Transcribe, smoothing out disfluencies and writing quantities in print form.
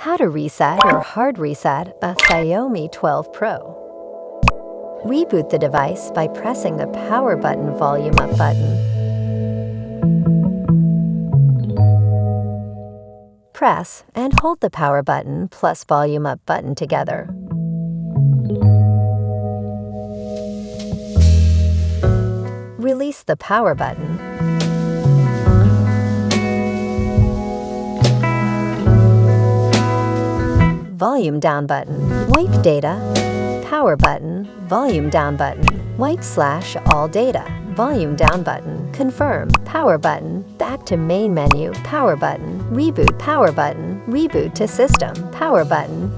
How to reset or hard reset a Xiaomi 12 Pro. Reboot the device by pressing the power button, volume up button. Press and hold the power button plus volume up button together. Release the power button. Volume down button. Wipe data. Power button. Volume down button. Wipe/all data. Volume down button. Confirm. Power button. Back to main menu. Power button. Reboot. Power button. Reboot to system. Power button.